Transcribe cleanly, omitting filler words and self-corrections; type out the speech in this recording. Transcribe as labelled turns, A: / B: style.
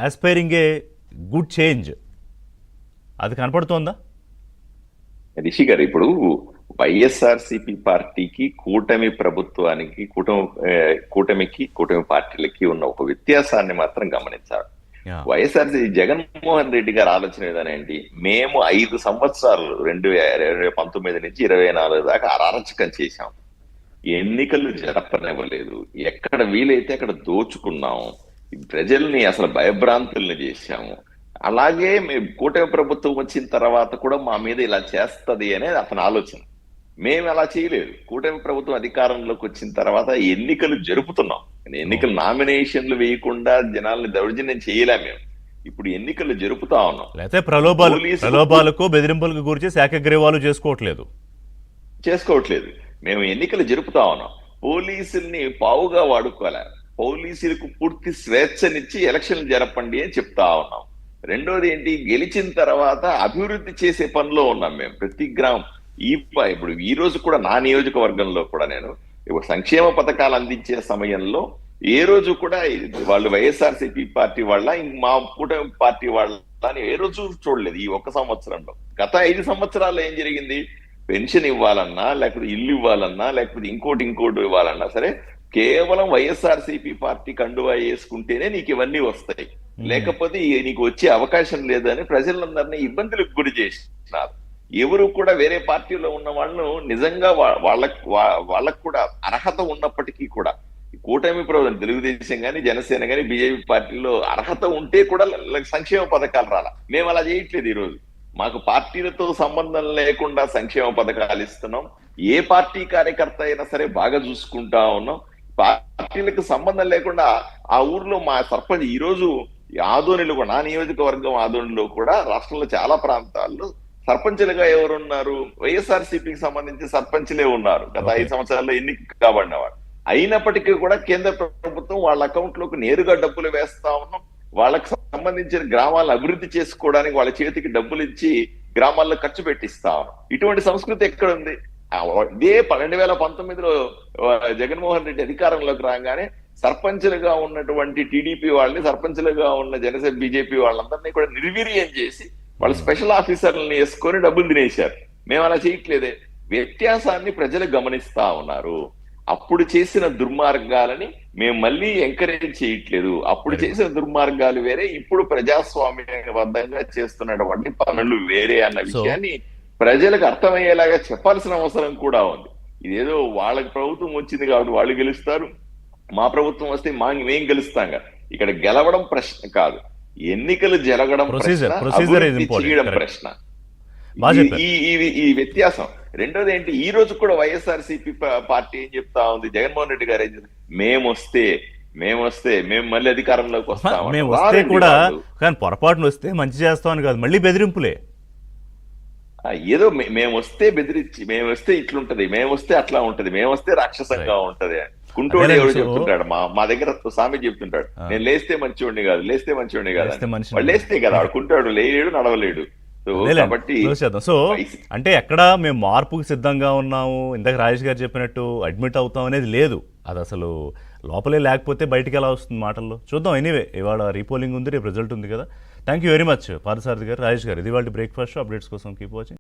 A: Aspiring a good change అది కనపడుతోందా?
B: రిషి గారు, ఇప్పుడు వైఎస్ఆర్సిపి పార్టీకి కూటమి ప్రభుత్వానికి కూటమి పార్టీలకి ఉన్న ఒక వ్యత్యాసాన్ని మాత్రం గమనించాలి.
A: యా.
B: వైఎస్ఆర్సీ జగన్మోహన్ రెడ్డి గారి ఆలోచన ఏదనండి, మేము 5 సంవత్సరాలు 2019 నుంచి 24 దాకా అరాచకం చేశాం, ఎన్నికలు జరపనివ్వలేదు, ఎక్కడ వీలైతే అక్కడ దోచుకున్నాము, ప్రజల్ని అసలు భయభ్రాంతుల్ని చేశాము. అలాగే మేము కూటమి ప్రభుత్వం వచ్చిన తర్వాత కూడా మా మీద ఇలా చేస్తది అనేది అతని ఆలోచన. మేము అలా చేయలేదు. కూటమి ప్రభుత్వం అధికారంలోకి వచ్చిన తర్వాత ఎన్నికలు జరుపుతున్నాం. ఎన్నికలు నామినేషన్లు వేయకుండా జనాల్ని దౌర్జన్యం చేయలేం. మేము ఇప్పుడు ఎన్నికలు జరుపుతా ఉన్నాం.
A: లేకపోతే ప్రలోభాలకు బెదిరింపులకు గురించి ఏకగ్రీవాలు
B: చేసుకోవట్లేదు. మేము ఎన్నికలు జరుపుతా ఉన్నాం. పోలీసుల్ని పావుగా వాడుకోలే, పోలీసులకు పూర్తి స్వేచ్ఛనిచ్చి ఎలక్షన్లు జరపండి అని చెప్తా ఉన్నాం. రెండోది ఏంటి, గెలిచిన తర్వాత అభివృద్ధి చేసే పనిలో ఉన్నాం మేము. ప్రతి గ్రామం ఇప్పుడు ఈ రోజు కూడా నా నియోజకవర్గంలో కూడా నేను సంక్షేమ పథకాలు అందించే సమయంలో ఏ రోజు కూడా వాళ్ళు వైఎస్ఆర్సీపీ పార్టీ వాళ్ళ మా కూటమి పార్టీ వాళ్ళ అని ఏ రోజు చూడలేదు. ఈ 1 సంవత్సరంలో గత 5 సంవత్సరాల్లో ఏం జరిగింది, పెన్షన్ ఇవ్వాలన్నా, లేకపోతే ఇల్లు ఇవ్వాలన్నా, లేకపోతే ఇంకోటి ఇవ్వాలన్నా సరే కేవలం వైఎస్ఆర్సీపీ పార్టీ కండువా వేసుకుంటేనే నీకు ఇవన్నీ వస్తాయి, లేకపోతే నీకు వచ్చే అవకాశం లేదని ప్రజలందరినీ ఇబ్బందులకు గురి చేస్తున్నారు. ఎవరు కూడా వేరే పార్టీలో ఉన్న వాళ్ళను నిజంగా వాళ్ళకు కూడా అర్హత ఉన్నప్పటికీ కూడా కూటమి ప్రభుత్వం తెలుగుదేశం కానీ జనసేన కానీ బీజేపీ పార్టీలో అర్హత ఉంటే కూడా సంక్షేమ పథకాలు రాలా. మేము అలా చేయట్లేదు. ఈ రోజు మాకు పార్టీలతో సంబంధం లేకుండా సంక్షేమ పథకాలు ఇస్తున్నాం. ఏ పార్టీ కార్యకర్త అయినా సరే బాగా చూసుకుంటా ఉన్నాం. పార్టీలకు సంబంధం లేకుండా ఆ ఊర్లో మా సర్పంచ్ ఈ రోజు ఆదోనిలో కూడా, నా నియోజకవర్గం ఆదోనిలో కూడా రాష్ట్రంలో చాలా ప్రాంతాల్లో సర్పంచులుగా ఎవరున్నారు, వైఎస్ఆర్సీపీకి సంబంధించి సర్పంచ్లే ఉన్నారు. గత 5 సంవత్సరాల్లో ఎన్నిక కాబడినవాడు. అయినప్పటికీ కూడా కేంద్ర ప్రభుత్వం వాళ్ళ అకౌంట్ లోకి నేరుగా డబ్బులు వేస్తా ఉన్నాం. వాళ్ళకి సంబంధించిన గ్రామాలను అభివృద్ధి చేసుకోవడానికి వాళ్ళ చేతికి డబ్బులు ఇచ్చి గ్రామాల్లో ఖర్చు పెట్టిస్తా ఉన్నాం. ఇటువంటి సంస్కృతి ఎక్కడ ఉంది? ఇదే 2019లో జగన్మోహన్ రెడ్డి అధికారంలోకి రాగానే సర్పంచులుగా ఉన్నటువంటి టీడీపీ వాళ్ళని, సర్పంచులుగా ఉన్న జనసేన బీజేపీ వాళ్ళందరినీ కూడా నిర్వీర్యం చేసి వాళ్ళు స్పెషల్ ఆఫీసర్లను వేసుకొని డబ్బులు తినేశారు. మేము అలా చేయట్లేదే. వ్యత్యాసాన్ని ప్రజలు గమనిస్తా ఉన్నారు. అప్పుడు చేసిన దుర్మార్గాలని మేము మళ్ళీ ఎంకరేజ్ చేయట్లేదు. అప్పుడు చేసిన దుర్మార్గాలు వేరే, ఇప్పుడు ప్రజాస్వామ్యబద్ధంగా చేస్తున్నటువంటి పనులు వేరే అన్న విషయాన్ని ప్రజలకు అర్థమయ్యేలాగా చెప్పాల్సిన అవసరం కూడా ఉంది. ఇదేదో వాళ్ళకి ప్రభుత్వం వచ్చింది కాబట్టి వాళ్ళు గెలుస్తారు, మా ప్రభుత్వం వస్తే మేం గెలుస్తాం కదా. ఇక్కడ గెలవడం ప్రశ్న కాదు, ఎన్నికలు జరగడం చేయడం ప్రశ్న. ఈ వ్యత్యాసం. రెండోది ఏంటి, ఈ రోజు కూడా వైఎస్ఆర్సీపీ పార్టీ ఏం చెప్తా ఉంది, జగన్మోహన్ రెడ్డి గారు ఏం చెప్తారు, మేము మళ్ళీ అధికారంలోకి వస్తాం
A: కూడా, కానీ పొరపాటును వస్తే మంచి చేస్తామని కాదు, మళ్ళీ బెదిరింపులే.
B: ఏదో మేము వస్తే బెదిరించి, మేము వస్తే ఇట్లుంటది, మేము వస్తే అట్లా ఉంటది, మేము వస్తే రాక్షసంగా ఉంటది. కుంటోడు ఎవరు చెప్తుంటాడు, మా దగ్గర సామెత చెప్తుంటాడు, నేను లేస్తే మంచివాడిని కాదు, లేస్తే మంచివాడిని కాదు. వాళ్ళు లేస్తే కదా కుంటాడు, లేడు, నడవలేడు. కాబట్టి
A: సో అంటే ఎక్కడ మేము మార్పుకు సిద్ధంగా ఉన్నాము, ఇందాక రాజేష్ గారు చెప్పినట్టు అడ్మిట్ అవుతాం అనేది లేదు. అది అసలు లోపలే లేకపోతే బయటికి ఎలా వస్తుంది మాటల్లో చూద్దాం. ఎనీవే, ఇవాళ రీపోలింగ్ ఉంది, రేపు రిజల్ట్ ఉంది కదా. Thank you very much Parthasarathy గారు, రాజేష్ గారు. ఇది వాళ్ళ బ్రేక్ఫాస్ట్. అప్డేట్స్ కోసం కీప్ వాచింగ్.